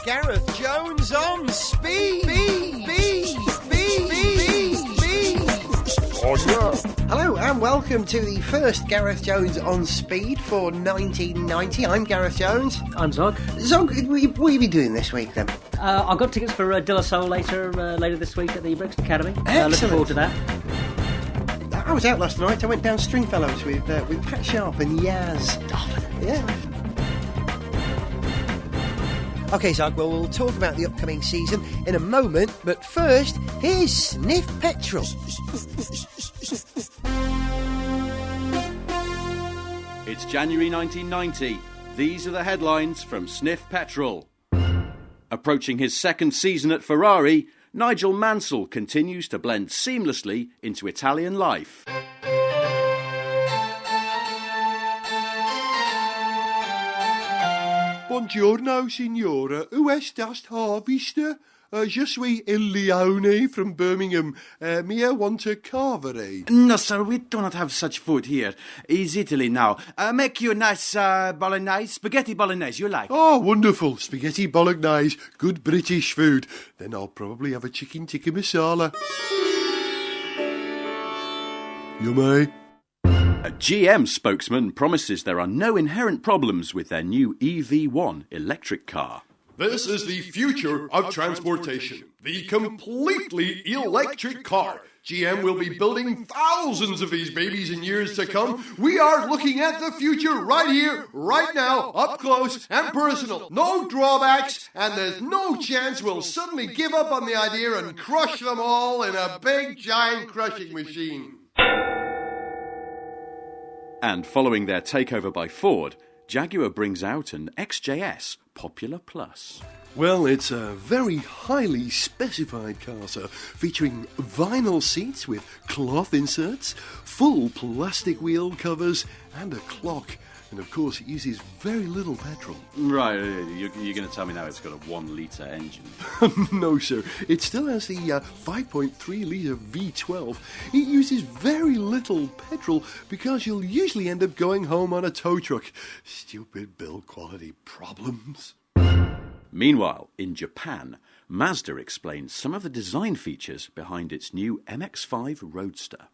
Gareth Jones on Speed. Oh, yeah. Hello and welcome to the first Gareth Jones on Speed for 1990. I'm Gareth Jones. I'm Zog. Zog, what are you been doing this week then? I've got tickets for De La Soul later this week at the Brixton Academy. Looking forward to that. I was out last night. I went down Stringfellows with Pat Sharp and Yaz. Yeah. OK, Zog, well, we'll talk about the upcoming season in a moment, but first, here's Sniff Petrol. It's January 1990. These are the headlines from Sniff Petrol. Approaching his second season at Ferrari, Nigel Mansell continues to blend seamlessly into Italian life. Buongiorno, signora. Où est harvester? Je suis Il Leone from Birmingham. May I want a carvery? No, sir, we do not have such food here. It's Italy now. Make you a nice bolognese, spaghetti bolognese, you like? Oh, wonderful. Spaghetti bolognese. Good British food. Then I'll probably have a chicken tikka masala. You may. A GM spokesman promises there are no inherent problems with their new EV1 electric car. This is the future of transportation. The completely electric car. GM will be building thousands of these babies in years to come. We are looking at the future right here, right now, up close and personal. No drawbacks, and there's no chance we'll suddenly give up on the idea and crush them all in a big, giant crushing machine. And following their takeover by Ford, Jaguar brings out an XJS Popular Plus. Well, it's a very highly specified car, sir, featuring vinyl seats with cloth inserts, full plastic wheel covers, and a clock. And, of course, it uses very little petrol. Right, you're going to tell me now it's got a 1-litre engine. No, sir. It still has the 5.3-litre V12. It uses very little petrol because you'll usually end up going home on a tow truck. Stupid build quality problems. Meanwhile, in Japan, Mazda explains some of the design features behind its new MX-5 Roadster.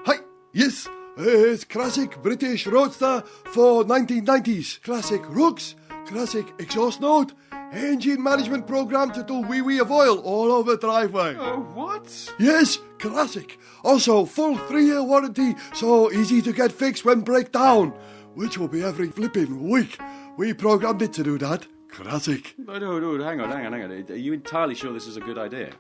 Hi, yes. It's classic British Roadster for 1990s. Classic rugs, classic exhaust note, engine management program to do wee of oil all over driveway. Oh, what? Yes, classic. Also, full 3-year warranty, so easy to get fixed when break down, which will be every flipping week. We programmed it to do that. Classic. No, hang on. Are you entirely sure this is a good idea?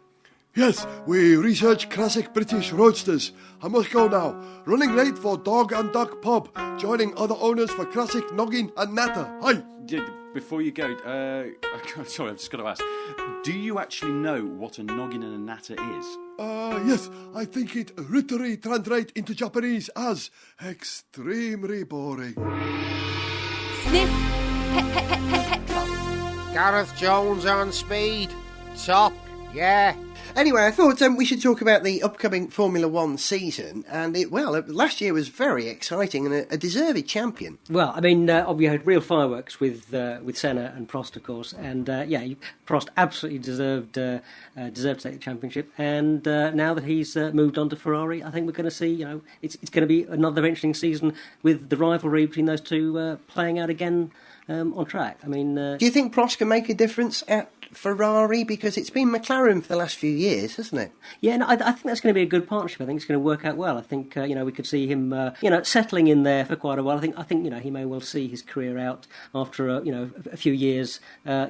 Yes, we research classic British roadsters. I must go now. Running late for Dog and Duck Pub. Joining other owners for classic Noggin and Natter. Hi. Before you go, sorry, I've just got to ask. Do you actually know what a noggin and a natter is? Yes, I think it literally translates into Japanese as extremely boring. Sniff Petrol. Gareth Jones on Speed. Top, yeah. Anyway, I thought we should talk about the upcoming Formula One season, and last year was very exciting and a deserved champion. Well, I mean, we had real fireworks with Senna and Prost, of course, and Prost absolutely deserved to take the championship. And now that he's moved on to Ferrari, I think we're going to see, it's going to be another interesting season with the rivalry between those two playing out again on track. I mean, do you think Prost can make a difference at Ferrari, because it's been McLaren for the last few years, hasn't it? Yeah, no, I think that's going to be a good partnership. I think it's going to work out well. I think we could see him settling in there for quite a while. I think he may well see his career out after a few years a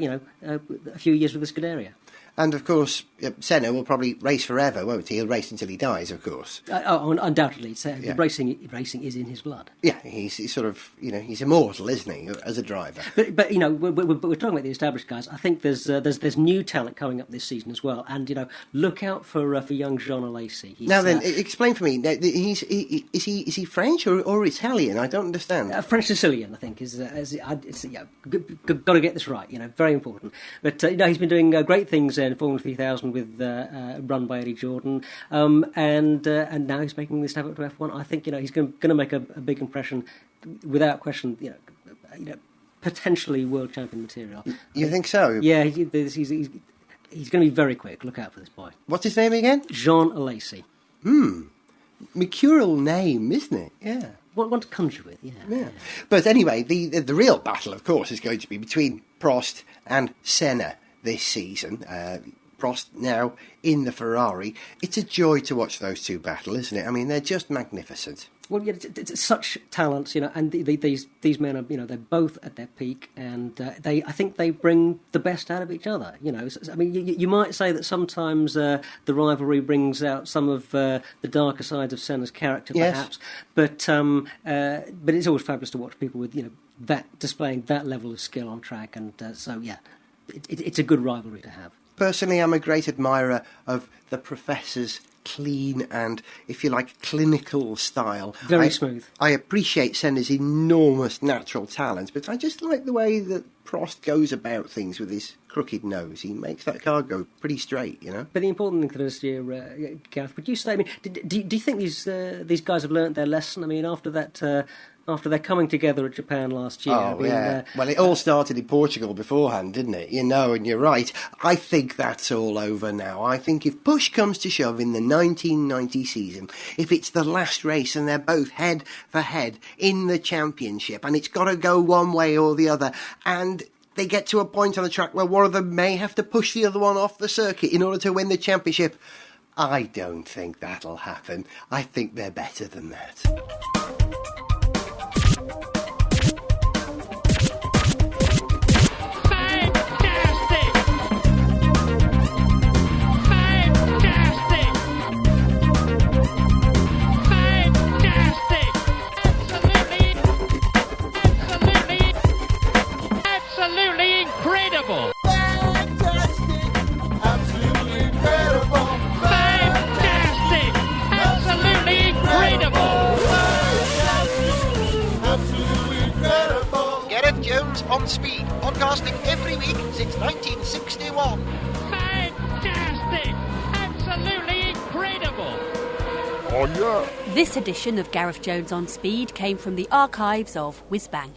few years with the Scuderia. And, of course, Senna will probably race forever, won't he? He'll race until he dies, of course. Undoubtedly. Yeah. Racing is in his blood. Yeah, he's sort of, he's immortal, isn't he, as a driver? But we're talking about the established guys. I think there's new talent coming up this season as well. And, look out for young Jean Alesi. Now then, explain for me, is he French or Italian? I don't understand. French Sicilian, I think, is got to get this right, very important. But, he's been doing great things in Formula 3000 with run by Eddie Jordan, and now he's making the step up to F1. I think he's going to make a big impression, without question. potentially world champion material. You think so? Yeah, he's going to be very quick. Look out for this boy. What's his name again? Jean Alesi. Mercurial name, isn't it? Yeah. One to conjure with, yeah. But anyway, the real battle, of course, is going to be between Prost and Senna this season. Prost now in the Ferrari. It's a joy to watch those two battle, isn't it? I mean, they're just magnificent. Well, yeah, it's such talents, and these men are, they're both at their peak, and I think they bring the best out of each other. I mean, you might say that sometimes the rivalry brings out some of the darker sides of Senna's character, perhaps, but it's always fabulous to watch people with that displaying that level of skill on track, and it's a good rivalry to have. Personally, I'm a great admirer of the Professor's clean and, if you like, clinical style. Very smooth. I appreciate Senna's enormous natural talent, but I just like the way that Prost goes about things with his crooked nose. He makes that car go pretty straight, But the important thing for this year, Gareth, would you say? I mean, do you think these guys have learnt their lesson? I mean, after that. After their coming together at Japan last year. Well, it all started in Portugal beforehand, didn't it? And you're right. I think that's all over now. I think if push comes to shove in the 1990 season, if it's the last race and they're both head for head in the championship, and it's got to go one way or the other, and they get to a point on the track where one of them may have to push the other one off the circuit in order to win the championship, I don't think that'll happen. I think they're better than that. Gareth Jones On Speed, podcasting every week since 1961. Fantastic! Absolutely incredible! Oh, yeah. This edition of Gareth Jones On Speed came from the archives of Whiz Bang.